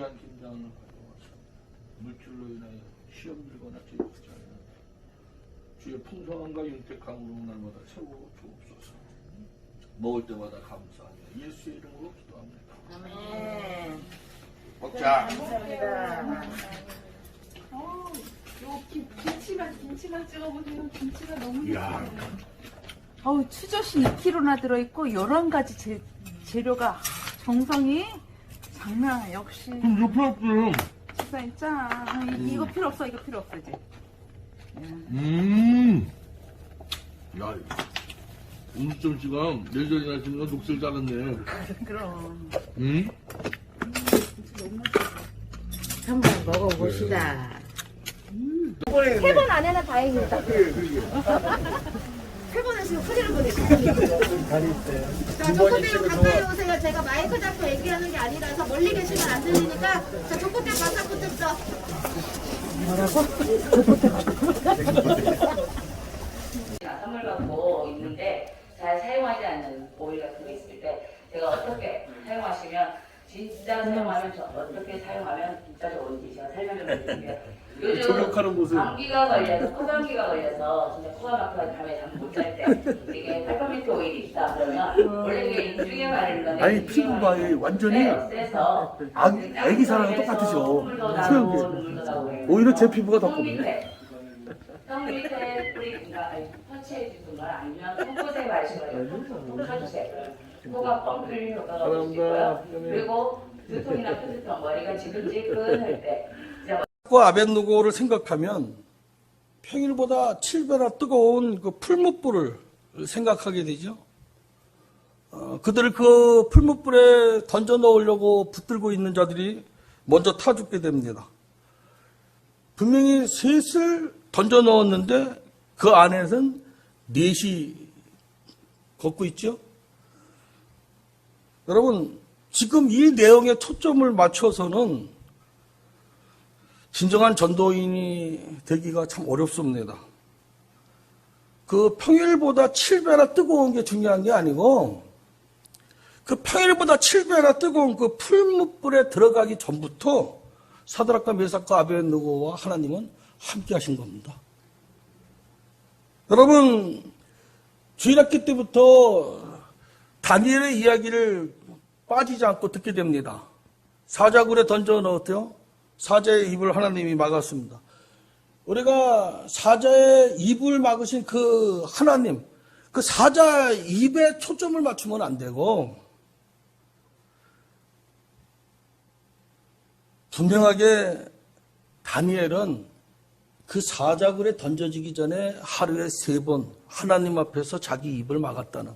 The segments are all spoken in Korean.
무리한 긴장을 가져와서 물질로 인하여 시험 들거나 제국지 않는 주의 풍성함과 윤택함으로 날마다 채워 주옵소서. 먹을 때마다 감사하며 예수의 이름으로 기도합니다. 아멘. 먹자. 감사합니다. 요 김치만 찍어보세요. 김치가 너무 이야. 좋아요. 추젓이 2kg나 들어있고 여러 가지 재료가 정성이 장난 아니야. 역시 이거 필요 없어요. 집사님 짱. 이거 필요 없어. 이거 필요 없어 이제. 야, 음식점씨가 예전에 하시는 거 녹슬 잘랐네. 그럼. 응? 한번 먹어봅시다. 3번 안에는 다행이다. 3번 하시면 큰일 뻔했어요. 자, 조코대로 가까이 오세요. 제가 마이크 잡고 얘기하는 게 아니라서 멀리 계시면 안 들리니까. 자, 조코대 바싹 붙었죠? 선물 받고 있는데 잘 사용하지 않는 오일 같은 게 있을 때 제가 어떻게 사용하시면 진짜 사용하면 어떻게 사용하면 진짜 좋은지 제가 설명을 드릴게요. 요즘 감기가 걸려서 코감기가 걸려서 진짜 코가 막혀서 밤에 잠 못 잘 때 이게 페퍼민트 오일이 있다 그러면 원래 이게 인중에 바르는 건데 아니 피부가 완전히 세서 애기 사랑랑 똑같으셔. 소영이 오히려 제 피부가 더 검네. 턱 밑에 뿌리가 터치해 주든가 아니면 손끝에 마시거나 손을 쳐주세요. 코가 뻥 뚫리는 효과가 올 수 있고요. 그리고 두통이나 편두통, 머리가 지근지근할 때 아벤누고를 생각하면 평일보다 7배나 뜨거운 그 풀무불을 생각하게 되죠. 그들을 그 풀무불에 던져 넣으려고 붙들고 있는 자들이 먼저 타 죽게 됩니다. 분명히 셋을 던져 넣었는데 그 안에서는 넷이 걷고 있죠. 여러분, 지금 이 내용에 초점을 맞춰서는 진정한 전도인이 되기가 참 어렵습니다. 그 평일보다 7배나 뜨거운 게 중요한 게 아니고 그 평일보다 7배나 뜨거운 그 풀무불에 들어가기 전부터 사드락과 메삭과 아벤느고와 하나님은 함께 하신 겁니다. 여러분, 주일학기 때부터 다니엘의 이야기를 빠지지 않고 듣게 됩니다. 사자굴에 던져 넣었대요. 사자의 입을 하나님이 막았습니다. 우리가 사자의 입을 막으신 그 하나님, 그 사자 입에 초점을 맞추면 안 되고 분명하게 다니엘은 그 사자굴에 던져지기 전에 하루에 3번 하나님 앞에서 자기 입을 막았다는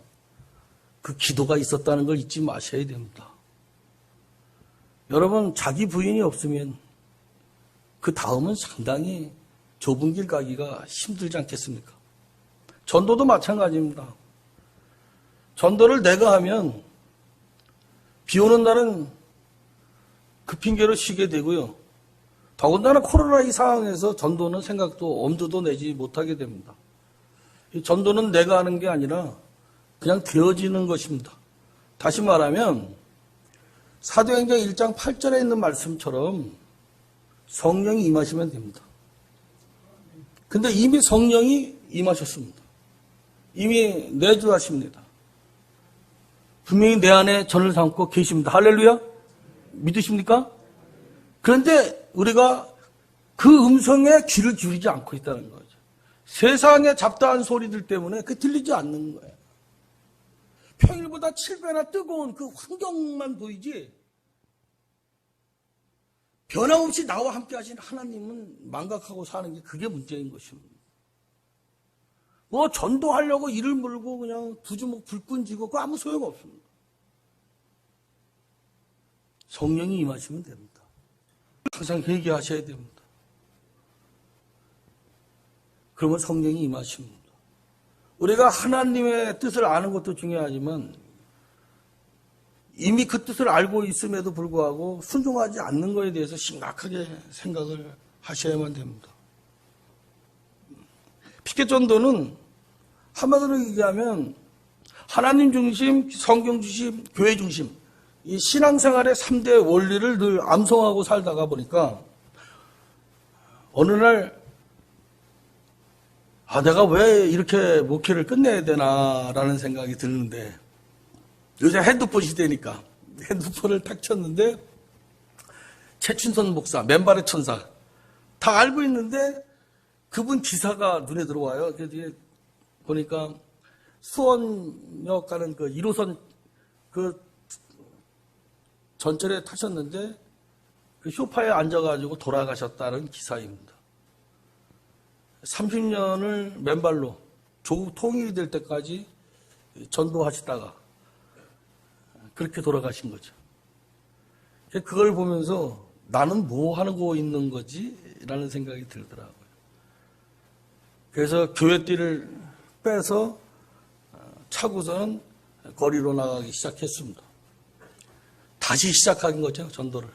그 기도가 있었다는 걸 잊지 마셔야 됩니다. 여러분, 자기 부인이 없으면 그 다음은 상당히 좁은 길 가기가 힘들지 않겠습니까? 전도도 마찬가지입니다. 전도를 내가 하면 비 오는 날은 그 핑계로 쉬게 되고요. 더군다나 코로나 이 상황에서 전도는 생각도 엄두도 내지 못하게 됩니다. 이 전도는 내가 하는 게 아니라 그냥 되어지는 것입니다. 다시 말하면 사도행전 1장 8절에 있는 말씀처럼 성령이 임하시면 됩니다. 근데 이미 성령이 임하셨습니다. 이미 내주하십니다. 분명히 내 안에 전을 삼고 계십니다. 할렐루야? 믿으십니까? 그런데 우리가 그 음성에 귀를 기울이지 않고 있다는 거죠. 세상의 잡다한 소리들 때문에 그 들리지 않는 거예요. 평일보다 7배나 뜨거운 그 환경만 보이지 변함없이 나와 함께 하신 하나님은 망각하고 사는 게 그게 문제인 것입니다. 뭐 전도하려고 이를 물고 그냥 두 주먹 불끈 쥐고 그 아무 소용없습니다. 성령이 임하시면 됩니다. 항상 회개하셔야 됩니다. 그러면 성령이 임하십니다. 우리가 하나님의 뜻을 아는 것도 중요하지만 이미 그 뜻을 알고 있음에도 불구하고 순종하지 않는 것에 대해서 심각하게 생각을 하셔야만 됩니다. 피켓 전도는 한마디로 얘기하면 하나님 중심, 성경 중심, 교회 중심 이 신앙생활의 3대 원리를 늘 암송하고 살다가 보니까 어느 날 내가 왜 이렇게 목회를 끝내야 되나라는 생각이 드는데 요새 핸드폰 시대니까 핸드폰을 탁 쳤는데 최춘선 목사, 맨발의 천사 다 알고 있는데 그분 기사가 눈에 들어와요. 그래서 보니까 수원역 가는 그 1호선 그 전철에 타셨는데 그 소파에 앉아가지고 돌아가셨다는 기사입니다. 30년을 맨발로 조국 통일이 될 때까지 전도하시다가 그렇게 돌아가신 거죠. 그걸 보면서 나는 뭐 하고 있는 거지? 라는 생각이 들더라고요. 그래서 교회띠를 빼서 차고서는 거리로 나가기 시작했습니다. 다시 시작한 거죠, 전도를.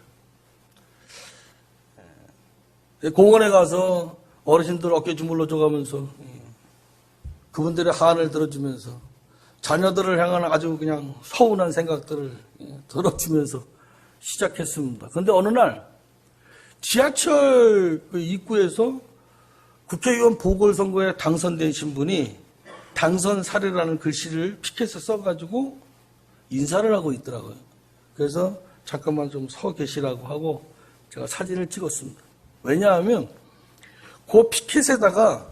공원에 가서 어르신들 어깨 주물러 줘가면서 그분들의 한을 들어주면서 자녀들을 향한 아주 그냥 서운한 생각들을 들어주면서 시작했습니다. 그런데 어느 날 지하철 입구에서 국회의원 보궐선거에 당선되신 분이 당선 사례라는 글씨를 피켓에 써가지고 인사를 하고 있더라고요. 그래서 잠깐만 좀 서 계시라고 하고 제가 사진을 찍었습니다. 왜냐하면 그 피켓에다가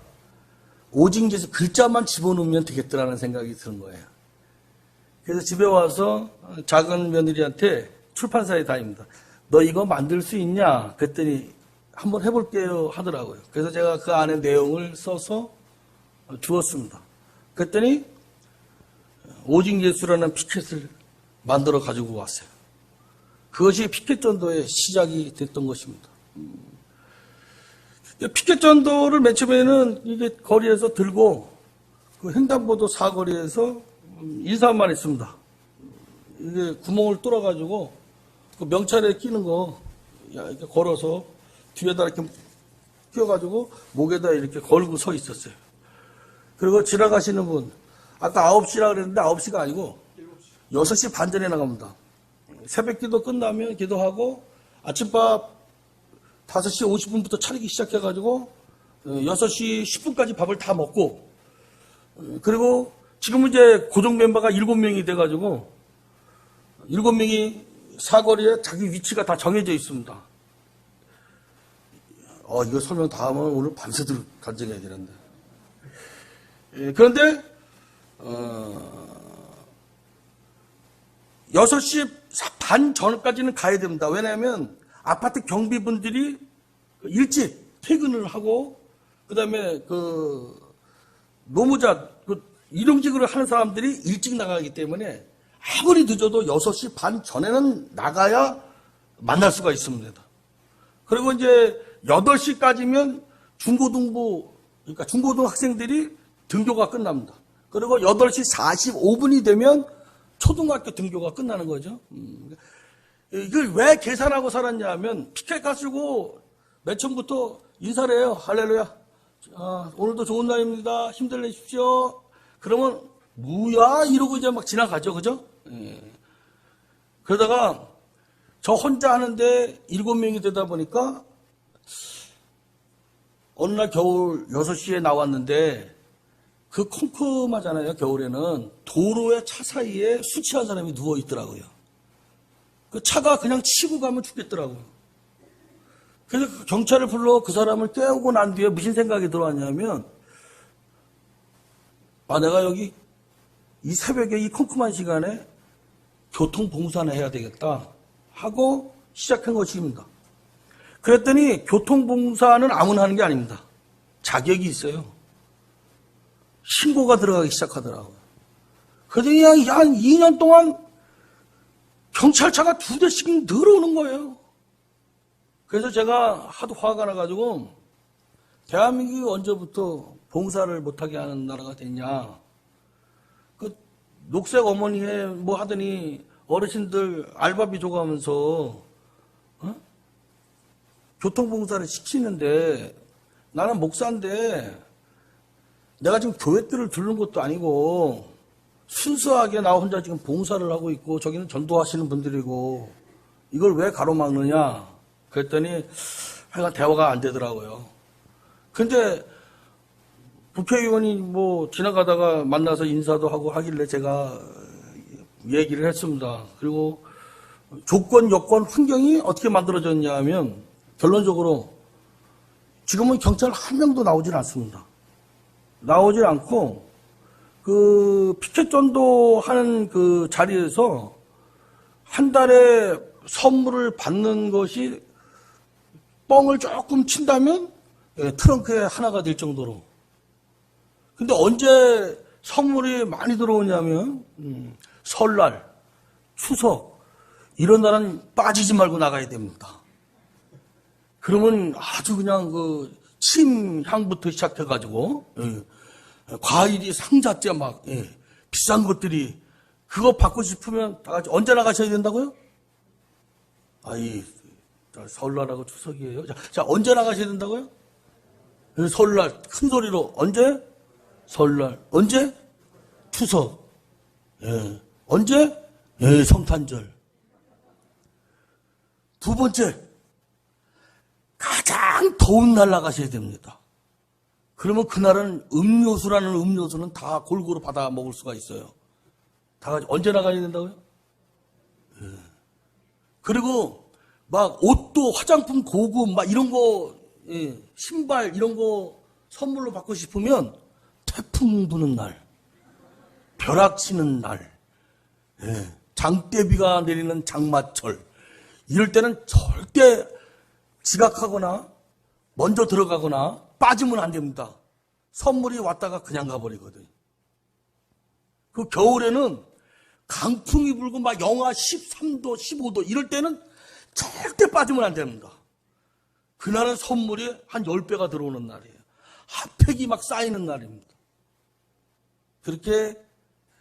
오징제에서 글자만 집어넣으면 되겠더라는 생각이 드는 거예요. 그래서 집에 와서 작은 며느리한테 출판사에 다닙니다. 너 이거 만들 수 있냐? 그랬더니 한번 해볼게요 하더라고요. 그래서 제가 그 안에 내용을 써서 주었습니다. 그랬더니 오직 예수라는 피켓을 만들어 가지고 왔어요. 그것이 피켓 전도의 시작이 됐던 것입니다. 피켓 전도를 맨 처음에는 이게 거리에서 들고 그 횡단보도 사거리에서 인사만 했습니다. 이게 구멍을 뚫어가지고 그 명찰에 끼는 거 이렇게 걸어서 뒤에다 이렇게 끼워가지고 목에다 이렇게 걸고 서 있었어요. 그리고 지나가시는 분, 아까 9시라 그랬는데 9시가 아니고 6시 반 전에 나갑니다. 새벽 기도 끝나면 기도하고 아침밥 5시 50분부터 차리기 시작해가지고 6시 10분까지 밥을 다 먹고 그리고 지금은 이제 고정 멤버가 7명이 돼가지고 7명이 사거리에 자기 위치가 다 정해져 있습니다. 이거 설명 다 하면 오늘 밤새도록 간증해야 되는데. 그런데 6시 반 전까지는 가야 됩니다. 왜냐하면 아파트 경비분들이 일찍 퇴근을 하고 그다음에 그 노무자 일용직으로 하는 사람들이 일찍 나가기 때문에 아무리 늦어도 6시 반 전에는 나가야 만날 수가 있습니다. 그리고 이제 8시까지면 중고등부, 그러니까 중고등 학생들이 등교가 끝납니다. 그리고 8시 45분이 되면 초등학교 등교가 끝나는 거죠. 이걸 왜 계산하고 살았냐 하면 피켓 가지고 맨 처음부터 인사를 해요. 할렐루야. 오늘도 좋은 날입니다. 힘들 내십시오. 그러면 뭐야? 이러고 이제 막 지나가죠. 그죠? 그러다가 저 혼자 하는데 7명이 되다 보니까 어느 날 겨울 6시에 나왔는데 그 컴컴하잖아요. 겨울에는 도로에 차 사이에 술 취한 사람이 누워 있더라고요. 그 차가 그냥 치고 가면 죽겠더라고요. 그래서 경찰을 불러 그 사람을 깨우고 난 뒤에 무슨 생각이 들어왔냐면 내가 여기 이 새벽에 이 컴컴한 시간에 교통봉사나 해야 되겠다 하고 시작한 것입니다. 그랬더니 교통봉사는 아무나 하는 게 아닙니다. 자격이 있어요. 신고가 들어가기 시작하더라고요. 그랬더니 한 2년 동안 경찰차가 2대씩 늘어오는 거예요. 그래서 제가 하도 화가 나가지고 대한민국이 언제부터 봉사를 못하게 하는 나라가 됐냐. 그 녹색 어머니에 뭐 하더니 어르신들 알바비 줘가면서 교통봉사를 시키는데 나는 목사인데 내가 지금 교회들을 두는 것도 아니고 순수하게 나 혼자 지금 봉사를 하고 있고 저기는 전도하시는 분들이고 이걸 왜 가로막느냐 그랬더니 하여간 대화가 안 되더라고요. 근데 국회의원이 뭐 지나가다가 만나서 인사도 하고 하길래 제가 얘기를 했습니다. 그리고 조건, 여건, 환경이 어떻게 만들어졌냐 하면 결론적으로 지금은 경찰 한 명도 나오질 않습니다. 나오질 않고 그 피켓 전도하는 그 자리에서 한 달에 선물을 받는 것이 뻥을 조금 친다면 트렁크에 하나가 될 정도로. 근데 언제 선물이 많이 들어오냐면 설날, 추석 이런 날은 빠지지 말고 나가야 됩니다. 그러면 아주 그냥 그 침향부터 시작해가지고 과일이 상자째 막 비싼 것들이 그거 받고 싶으면 다 같이 언제 나가셔야 된다고요? 아이 설날하고 추석이에요. 자 언제 나가셔야 된다고요? 설날 큰 소리로 언제? 설날 언제? 추석 언제? 성탄절. 두 번째 가장 더운 날 나가셔야 됩니다. 그러면 그날은 음료수라는 음료수는 다 골고루 받아 먹을 수가 있어요. 다 같이 언제 나가야 된다고요? 그리고 막 옷도 화장품 고급 막 이런 거 신발 이런 거 선물로 받고 싶으면 태풍 부는 날, 벼락 치는 날, 장대비가 내리는 장마철 이럴 때는 절대 지각하거나 먼저 들어가거나 빠지면 안 됩니다. 선물이 왔다가 그냥 가버리거든. 그 겨울에는 강풍이 불고 막 영하 13도, 15도 이럴 때는 절대 빠지면 안 됩니다. 그날은 선물이 한 10배가 들어오는 날이에요. 핫팩이 막 쌓이는 날입니다. 그렇게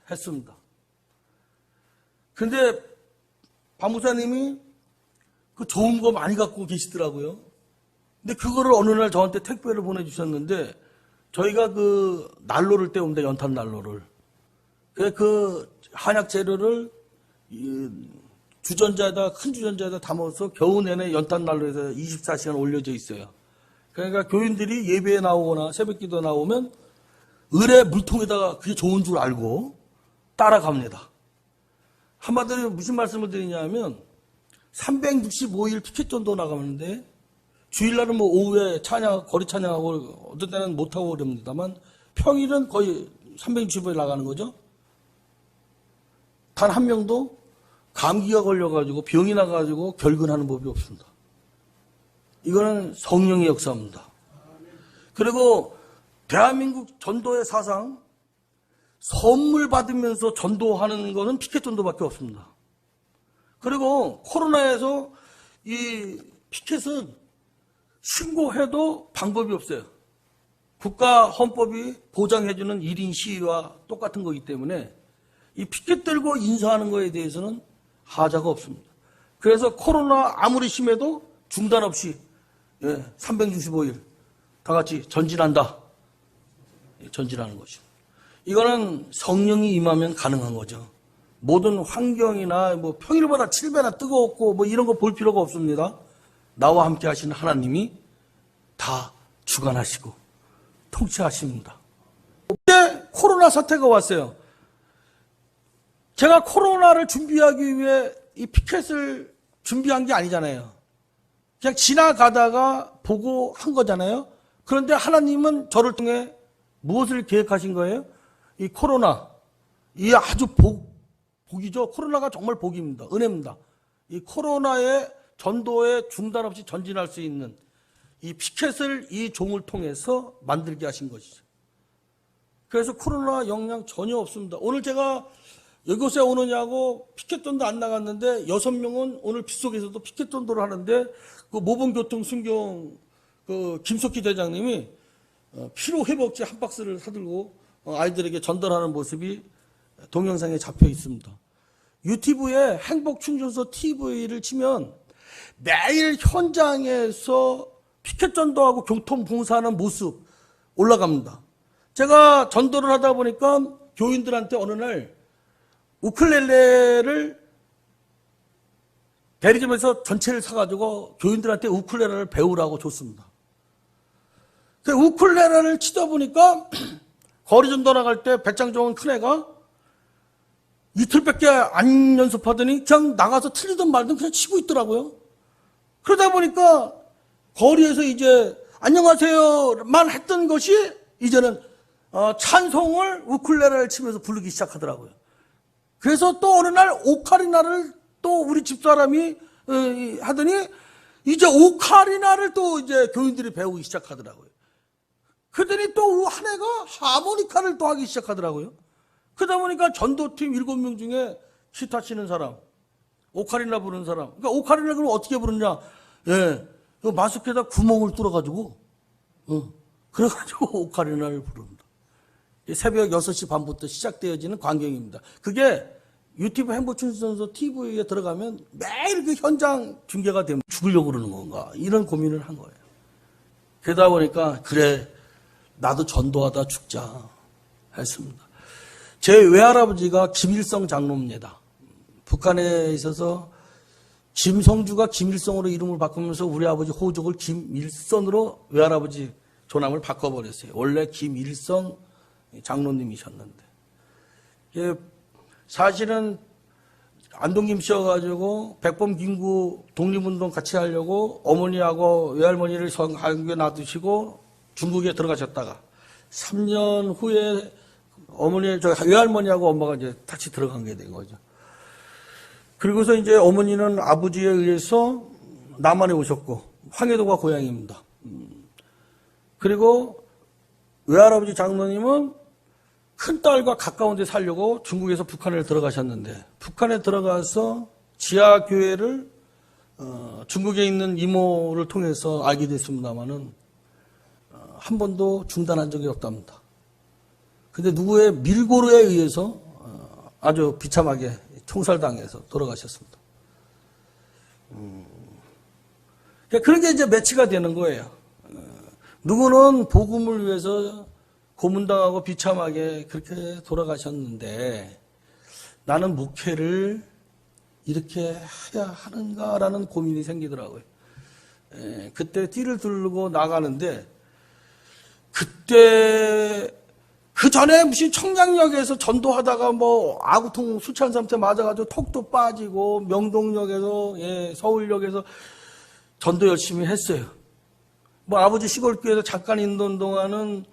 했습니다. 근데 박무사님이 그 좋은 거 많이 갖고 계시더라고요. 근데 그거를 어느 날 저한테 택배를 보내주셨는데 저희가 그 난로를 때웁니다. 연탄 난로를. 그 한약 재료를 주전자에다 큰 주전자에다 담아서 겨우 내내 연탄 난로에서 24시간 올려져 있어요. 그러니까 교인들이 예배에 나오거나 새벽기도 나오면 을의 물통에다가 그게 좋은 줄 알고 따라갑니다. 한마디로 무슨 말씀을 드리냐면 365일 피켓 전도 나가는데 주일날은 뭐 오후에 찬양, 거리 찬양하고 어떤 때는 못하고 그럽니다만 평일은 거의 365일 나가는 거죠. 단 한 명도 감기가 걸려가지고 병이 나가지고 결근하는 법이 없습니다. 이거는 성령의 역사입니다. 그리고 대한민국 전도의 사상 선물 받으면서 전도하는 거는 피켓 전도밖에 없습니다. 그리고 코로나에서 이 피켓은 신고해도 방법이 없어요. 국가 헌법이 보장해주는 1인 시위와 똑같은 거기 때문에 이 피켓 들고 인사하는 거에 대해서는 하자가 없습니다. 그래서 코로나 아무리 심해도 중단 없이 365일 다 같이 전진한다. 전진하는 것이죠. 이거는 성령이 임하면 가능한 거죠. 모든 환경이나 뭐 평일보다 7배나 뜨거웠고 뭐 이런 거 볼 필요가 없습니다. 나와 함께 하시는 하나님이 다 주관하시고 통치하십니다. 그때 코로나 사태가 왔어요. 제가 코로나를 준비하기 위해 이 피켓을 준비한 게 아니잖아요. 그냥 지나가다가 보고 한 거잖아요. 그런데 하나님은 저를 통해 무엇을 계획하신 거예요? 이 코로나, 이 아주 복이죠. 코로나가 정말 복입니다. 은혜입니다. 이 코로나의 전도에 중단 없이 전진할 수 있는 이 피켓을 이 종을 통해서 만들게 하신 것이죠. 그래서 코로나 영향 전혀 없습니다. 오늘 제가 이곳에 오느냐고 피켓전도 안 나갔는데 6명은 오늘 빗속에서도 피켓전도를 하는데 그 모범교통 순경 그 김석희 대장님이 피로회복제 한 박스를 사들고 아이들에게 전달하는 모습이 동영상에 잡혀 있습니다. 유튜브에 행복충전소 TV를 치면 매일 현장에서 피켓 전도하고 교통봉사하는 모습 올라갑니다. 제가 전도를 하다 보니까 교인들한테 어느 날 우쿨렐레를 대리점에서 전체를 사가지고 교인들한테 우쿨렐레를 배우라고 줬습니다. 그 우쿨렐레를 치다 보니까 거리 전도 나갈 때 배짱 좋은 큰애가 이틀밖에 안 연습하더니 그냥 나가서 틀리든 말든 그냥 치고 있더라고요. 그러다 보니까 거리에서 이제 안녕하세요만 했던 것이 이제는 찬송을 우쿨렐레를 치면서 부르기 시작하더라고요. 그래서 또 어느 날 오카리나를 또 우리 집사람이 하더니 이제 오카리나를 또 이제 교인들이 배우기 시작하더라고요. 그러더니 또 한 애가 하모니카를 또 하기 시작하더라고요. 그러다 보니까 전도팀 7명 중에 기타 치는 사람, 오카리나 부르는 사람. 그러니까 오카리나 그럼 어떻게 부르냐? 예, 그 마스크에다 구멍을 뚫어가지고, 그래가지고 오카리나를 부릅니다. 새벽 6시 반부터 시작되어지는 광경입니다. 그게 유튜브 행복춘선서 TV에 들어가면 매일 그 현장 중계가 되면 죽으려고 그러는 건가? 이런 고민을 한 거예요. 그러다 보니까, 그래, 나도 전도하다 죽자 했습니다. 제 외할아버지가 김일성 장로입니다. 북한에 있어서 김성주가 김일성으로 이름을 바꾸면서 우리 아버지 호족을 김일선으로 외할아버지 조남을 바꿔버렸어요. 원래 김일성 장로님이셨는데. 사실은 안동김 씨여가지고 백범 김구 독립운동 같이 하려고 어머니하고 외할머니를 한국에 놔두시고 중국에 들어가셨다가 3년 후에 외할머니하고 엄마가 이제 같이 들어간 게 된 거죠. 그리고서 이제 어머니는 아버지에 의해서 남한에 오셨고, 황해도가 고향입니다. 그리고 외할아버지 장로님은 큰딸과 가까운 데 살려고 중국에서 북한에 들어가셨는데, 북한에 들어가서 지하교회를 중국에 있는 이모를 통해서 알게 됐습니다마는 한 번도 중단한 적이 없답니다. 근데 누구의 밀고루에 의해서 아주 비참하게 총살당해서 돌아가셨습니다. 그런 게 이제 매치가 되는 거예요. 누구는 복음을 위해서 고문당하고 비참하게 그렇게 돌아가셨는데 나는 목회를 이렇게 해야 하는가라는 고민이 생기더라고요. 그때 띠를 들고 나가는데 그때 그 전에 무슨 청량역에서 전도하다가 뭐 아구통 술 취한 사람한테 맞아가지고 톡도 빠지고 명동역에서 서울역에서 전도 열심히 했어요. 뭐 아버지 시골교회에서 잠깐 있는 동안은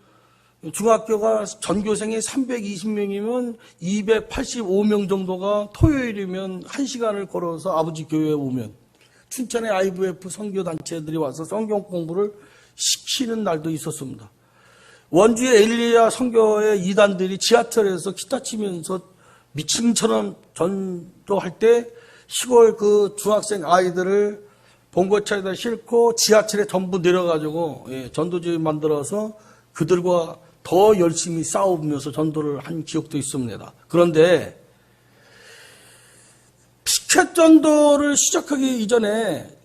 중학교가 전교생이 320명이면 285명 정도가 토요일이면 1시간을 걸어서 아버지 교회에 오면 춘천의 IVF 선교단체들이 와서 성경 공부를 시키는 날도 있었습니다. 원주의 엘리야 선교의 이단들이 지하철에서 기타 치면서 미친처럼 전도할 때 시골 그 중학생 아이들을 봉고차에다 싣고 지하철에 전부 내려가지고 전도지 만들어서 그들과 더 열심히 싸우면서 전도를 한 기억도 있습니다. 그런데 피켓 전도를 시작하기 이전에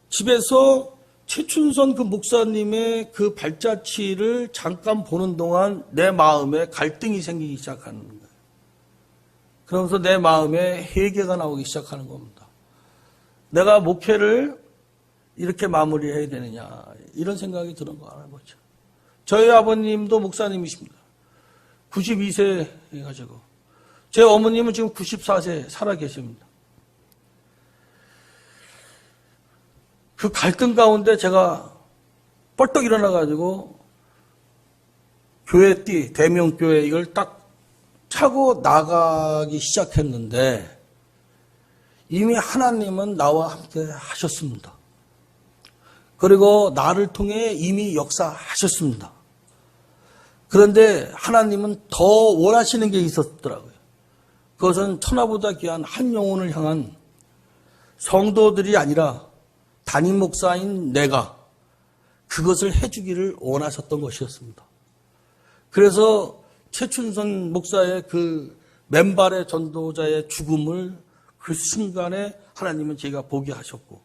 집에서 최춘선 그 목사님의 그 발자취를 잠깐 보는 동안 내 마음에 갈등이 생기기 시작하는 거예요. 그러면서 내 마음에 회개가 나오기 시작하는 겁니다. 내가 목회를 이렇게 마무리해야 되느냐 이런 생각이 드는 거 알아보죠. 저희 아버님도 목사님이십니다. 92세 가지고 제 어머님은 지금 94세 살아 계십니다. 그 갈등 가운데 제가 뻘떡 일어나가지고 교회 띠, 대명교회 이걸 딱 차고 나가기 시작했는데 이미 하나님은 나와 함께 하셨습니다. 그리고 나를 통해 이미 역사하셨습니다. 그런데 하나님은 더 원하시는 게 있었더라고요. 그것은 천하보다 귀한 한 영혼을 향한 성도들이 아니라 담임 목사인 내가 그것을 해주기를 원하셨던 것이었습니다. 그래서 최춘선 목사의 그 맨발의 전도자의 죽음을 그 순간에 하나님은 제가 보게 하셨고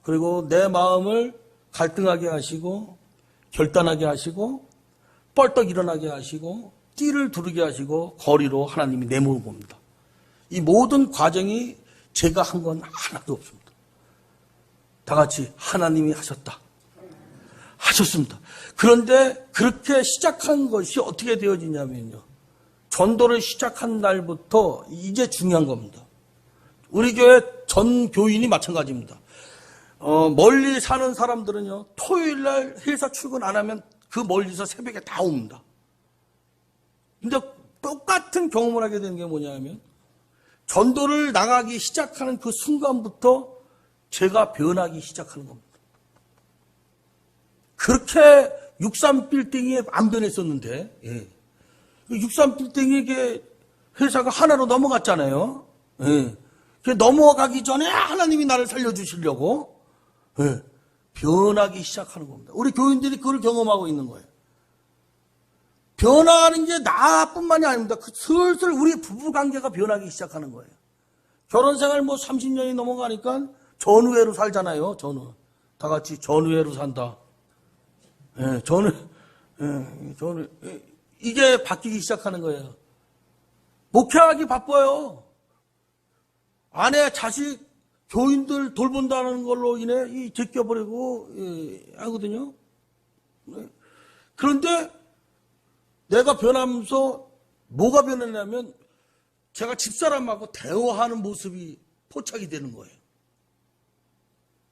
그리고 내 마음을 갈등하게 하시고 결단하게 하시고 뻘떡 일어나게 하시고 띠를 두르게 하시고 거리로 하나님이 내몰고 봅니다. 이 모든 과정이 제가 한 건 하나도 없습니다. 다 같이 하나님이 하셨다. 하셨습니다. 그런데 그렇게 시작한 것이 어떻게 되어지냐면요. 전도를 시작한 날부터 이제 중요한 겁니다. 우리 교회 전 교인이 마찬가지입니다. 멀리 사는 사람들은요, 토요일 날 회사 출근 안 하면 그 멀리서 새벽에 다 옵니다. 근데 똑같은 경험을 하게 되는 게 뭐냐면, 전도를 나가기 시작하는 그 순간부터 제가 변하기 시작하는 겁니다. 그렇게 63빌딩이 안 변했었는데, 예. 63빌딩에게 회사가 하나로 넘어갔잖아요. 예. 넘어가기 전에 하나님이 나를 살려주시려고, 예. 변하기 시작하는 겁니다. 우리 교인들이 그걸 경험하고 있는 거예요. 변화하는 게 나뿐만이 아닙니다. 슬슬 우리 부부 관계가 변하기 시작하는 거예요. 결혼 생활 30년이 넘어가니까 전우회로 살잖아요. 전우. 다 같이 전우회로 산다. 예, 전우. 이게 바뀌기 시작하는 거예요. 목회하기 바빠요. 아내, 자식, 교인들 돌본다는 걸로 인해 제껴버리고 하거든요. 그런데 내가 변하면서 뭐가 변했냐면 제가 집사람하고 대화하는 모습이 포착이 되는 거예요.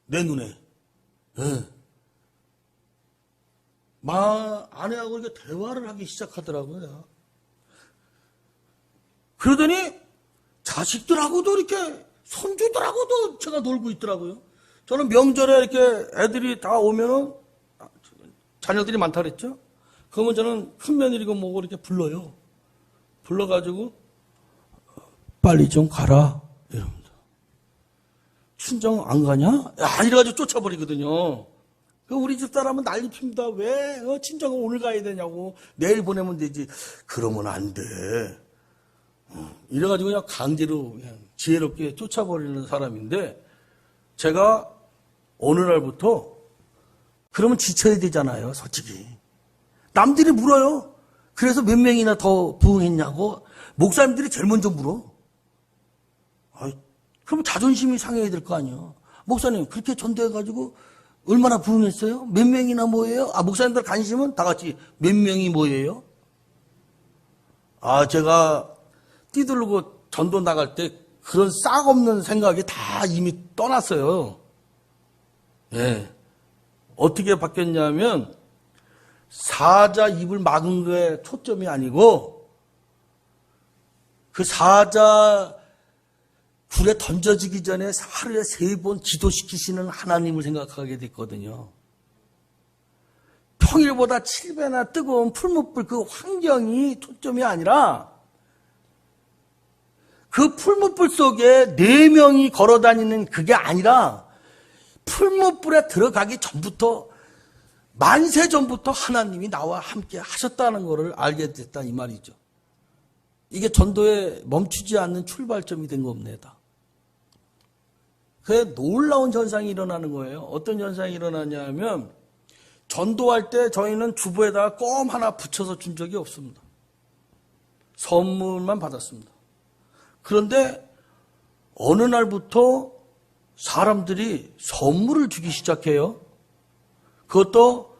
내 눈에. 네. 아내하고 이렇게 대화를 하기 시작하더라고요. 그러더니 자식들하고도 이렇게 손주들하고도 제가 놀고 있더라고요. 저는 명절에 이렇게 애들이 다 오면은 자녀들이 많다 그랬죠? 그러면 저는 큰 며느리고 뭐고 이렇게 불러요. 불러가지고 빨리 좀 가라 이럽니다. 친정 안 가냐? 야, 이래가지고 쫓아버리거든요. 우리 집사람은 난리 핍니다. 왜 친정은 오늘 가야 되냐고. 내일 보내면 되지. 그러면 안 돼. 이래가지고 그냥 강제로 그냥 지혜롭게 쫓아버리는 사람인데, 제가 어느 날부터 그러면 지쳐야 되잖아요, 솔직히. 남들이 물어요. 그래서 몇 명이나 더 부응했냐고 목사님들이 제일 먼저 물어. 그럼 자존심이 상해야 될 거 아니에요. 목사님 그렇게 전도해가지고 얼마나 부응했어요? 몇 명이나 뭐예요? 목사님들 관심은 다 같이 몇 명이 뭐예요? 제가 뛰들고 전도 나갈 때 그런 싹 없는 생각이 다 이미 떠났어요. 예. 어떻게 바뀌었냐면 사자 입을 막은 거에 초점이 아니고 그 사자 굴에 던져지기 전에 하루에 3번 기도시키시는 하나님을 생각하게 됐거든요. 평일보다 7배나 뜨거운 풀무불 그 환경이 초점이 아니라 그 풀무불 속에 4명이 걸어다니는 그게 아니라 풀무불에 들어가기 전부터 만세 전부터 하나님이 나와 함께 하셨다는 것을 알게 됐다 이 말이죠. 이게 전도에 멈추지 않는 출발점이 된 겁니다. 그게 놀라운 현상이 일어나는 거예요. 어떤 현상이 일어나냐면 전도할 때 저희는 주부에다가 껌 하나 붙여서 준 적이 없습니다. 선물만 받았습니다. 그런데 어느 날부터 사람들이 선물을 주기 시작해요. 그것도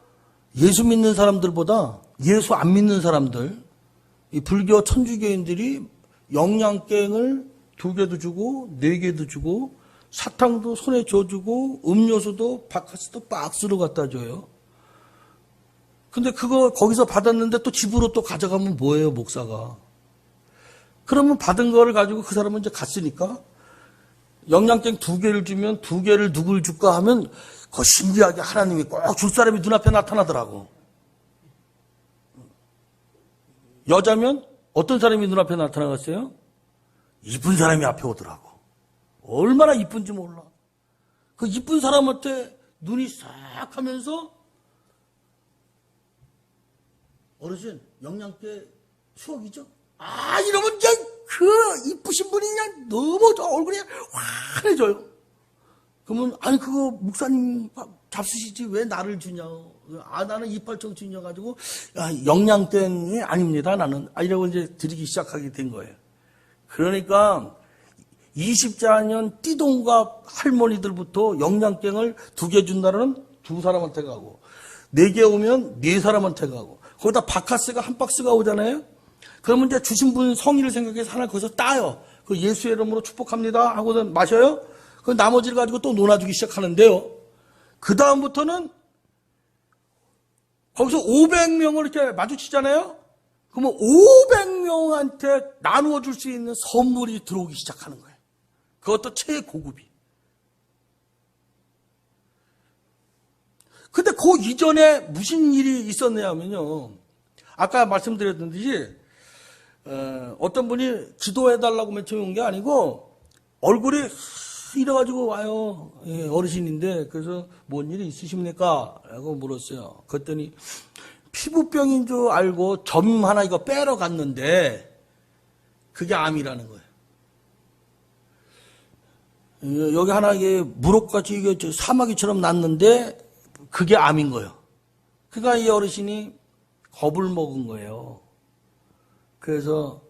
예수 믿는 사람들보다 예수 안 믿는 사람들, 이 불교 천주교인들이 영양갱을 2개도 주고 4개도 주고 사탕도 손에 줘주고 음료수도 바카스도 박스로 갖다 줘요. 근데 그거 거기서 받았는데 또 집으로 또 가져가면 뭐예요, 목사가? 그러면 받은 거를 가지고 그 사람은 이제 갔으니까 영양갱 2개를 주면 2개를 누굴 줄까 하면 그 신기하게 하나님이 꼭 줄 사람이 눈앞에 나타나더라고. 여자면 어떤 사람이 눈앞에 나타나갔어요? 이쁜 사람이 앞에 오더라고. 얼마나 이쁜지 몰라. 그 이쁜 사람한테 눈이 싹 하면서 어르신 영양갱 추억이죠? 이러면 그냥 그 이쁘신 분이 그냥 너무 얼굴이 환해져요. 그러면 그거 목사님 잡수시지 왜 나를 주냐. 나는 이빨청 주녀가지고 영양땡이 아닙니다. 나는. 이라고 이제 드리기 시작하게 된 거예요. 그러니까 24년 띠동갑 할머니들부터 영양땡을 2개 준다는 2사람한테 가고 4개 오면 4사람한테 가고 거기다 바카스가 한 박스가 오잖아요. 그러면 이제 주신 분 성의를 생각해서 하나 거기서 따요. 그 예수의 이름으로 축복합니다 하고서 마셔요. 그 나머지를 가지고 또 논아주기 시작하는데요. 그 다음부터는 거기서 500명을 이렇게 마주치잖아요. 그러면 500명한테 나누어 줄 수 있는 선물이 들어오기 시작하는 거예요. 그것도 최고급이. 근데 그 이전에 무슨 일이 있었냐면요. 아까 말씀드렸듯이 어떤 분이 기도해달라고 맨 처음에 온 게 아니고 얼굴이 이래가지고 와요. 예, 어르신인데 그래서 뭔 일이 있으십니까? 라고 물었어요. 그랬더니 피부병인 줄 알고 점 하나 이거 빼러 갔는데 그게 암이라는 거예요. 여기 하나 이게 무릎같이 이게 사마귀처럼 났는데 그게 암인 거예요. 그러니까 이 어르신이 겁을 먹은 거예요. 그래서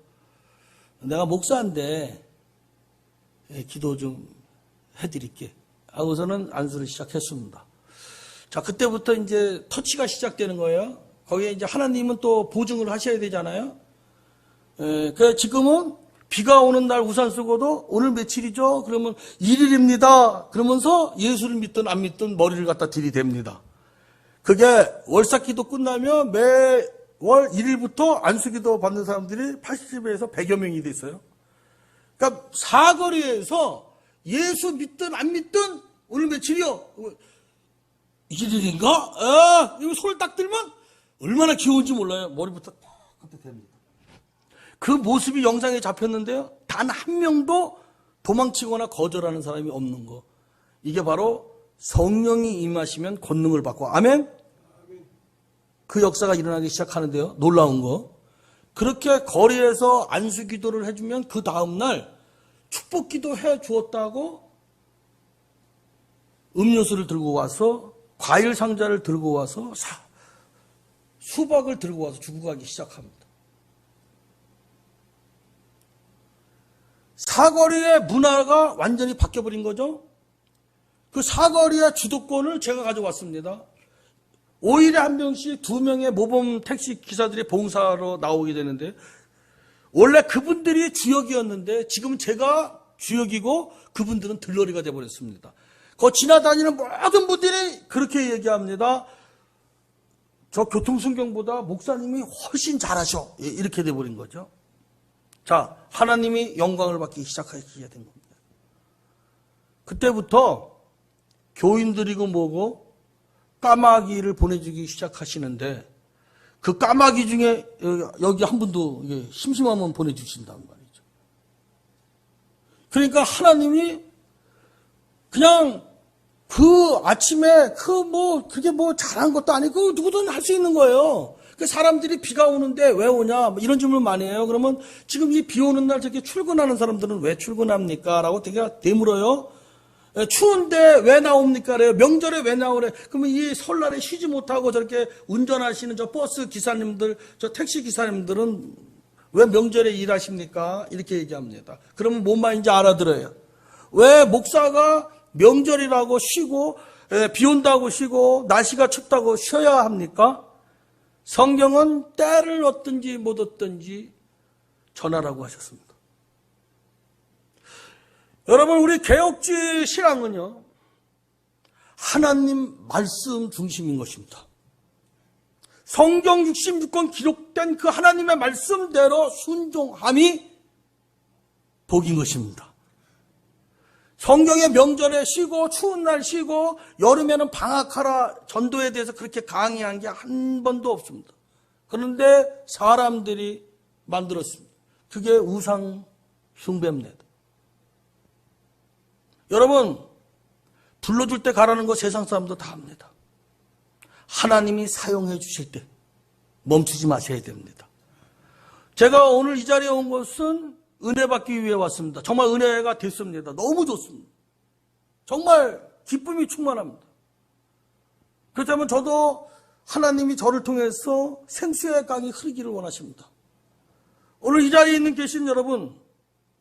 내가 목사인데 기도 좀 해드릴게 하고서는 안수를 시작했습니다. 자, 그때부터 이제 터치가 시작되는 거예요. 거기에 이제 하나님은 또 보증을 하셔야 되잖아요. 그래서 지금은 비가 오는 날 우산 쓰고도 오늘 며칠이죠? 그러면 1일입니다. 그러면서 예수를 믿든 안 믿든 머리를 갖다 들이댑니다. 그게 월삭기도 끝나면 매월 1일부터 안수기도 받는 사람들이 80에서 100여 명이 됐어요. 그러니까 사거리에서 예수 믿든 안 믿든 오늘 며칠이요? 1일인가? 이거 손을 딱 들면 얼마나 귀여운지 몰라요. 머리부터 딱 그때 됩니다. 그 모습이 영상에 잡혔는데요. 단 한 명도 도망치거나 거절하는 사람이 없는 거. 이게 바로 성령이 임하시면 권능을 받고 아멘? 그 역사가 일어나기 시작하는데요. 놀라운 거. 그렇게 거리에서 안수 기도를 해주면 그 다음날 축복 기도 해 주었다고 음료수를 들고 와서 과일 상자를 들고 와서 수박을 들고 와서 주고 가기 시작합니다. 사거리의 문화가 완전히 바뀌어버린 거죠. 그 사거리의 주도권을 제가 가져왔습니다. 5일에 한 명씩 2명의 모범 택시 기사들이 봉사로 나오게 되는데 원래 그분들이 주역이었는데 지금 제가 주역이고 그분들은 들러리가 되어버렸습니다. 그 지나다니는 모든 분들이 그렇게 얘기합니다. 저 교통순경보다 목사님이 훨씬 잘하셔. 이렇게 돼버린 거죠. 자, 하나님이 영광을 받기 시작하시게 된 겁니다. 그때부터 교인들이고 뭐고 까마귀를 보내주기 시작하시는데 그 까마귀 중에 여기 한 분도 심심하면 보내주신단 말이죠. 그러니까 하나님이 그냥 그 아침에 그게 잘한 것도 아니고 누구든 할 수 있는 거예요. 그 사람들이 비가 오는데 왜 오냐 이런 질문 많이 해요. 그러면 지금 이 비 오는 날 저렇게 출근하는 사람들은 왜 출근합니까? 라고 되게 되물어요. 추운데 왜 나옵니까? 그래요. 명절에 왜 나오래? 그러면 이 설날에 쉬지 못하고 저렇게 운전하시는 저 버스 기사님들, 저 택시 기사님들은 왜 명절에 일하십니까? 이렇게 얘기합니다. 그러면 뭔 말인지 알아들어요. 왜 목사가 명절이라고 쉬고 비 온다고 쉬고 날씨가 춥다고 쉬어야 합니까? 성경은 때를 얻든지 못 얻든지 전하라고 하셨습니다. 여러분, 우리 개혁주의 신앙은요, 하나님 말씀 중심인 것입니다. 성경 66권 기록된 그 하나님의 말씀대로 순종함이 복인 것입니다. 성경의 명절에 쉬고 추운 날 쉬고 여름에는 방학하라 전도에 대해서 그렇게 강의한 게 한 번도 없습니다. 그런데 사람들이 만들었습니다. 그게 우상 숭배입니다. 여러분, 불러줄 때 가라는 거 세상 사람도 다 합니다. 하나님이 사용해 주실 때 멈추지 마셔야 됩니다. 제가 오늘 이 자리에 온 것은 은혜 받기 위해 왔습니다. 정말 은혜가 됐습니다. 너무 좋습니다. 정말 기쁨이 충만합니다. 그렇다면 저도 하나님이 저를 통해서 생수의 강이 흐르기를 원하십니다. 오늘 이 자리에 있는 계신 여러분,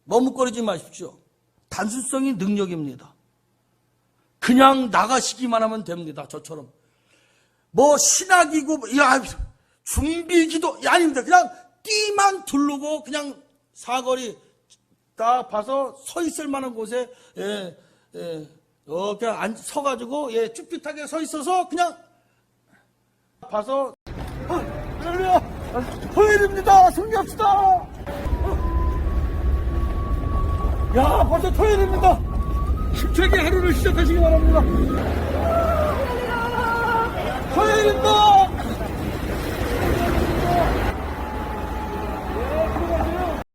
머뭇거리지 마십시오. 단순성이 능력입니다. 그냥 나가시기만 하면 됩니다. 저처럼. 뭐 신학이고, 야, 준비기도, 아닙니다. 그냥 띠만 두르고 그냥 사거리 딱 봐서 서 있을 만한 곳에, 그냥 서가지고, 쭈삣하게 서 있어서 그냥 봐서, 할렐루야! 토요일입니다! 승리합시다! 야, 벌써 토요일입니다! 힘차게 하루를 시작하시기 바랍니다! 토요일입니다!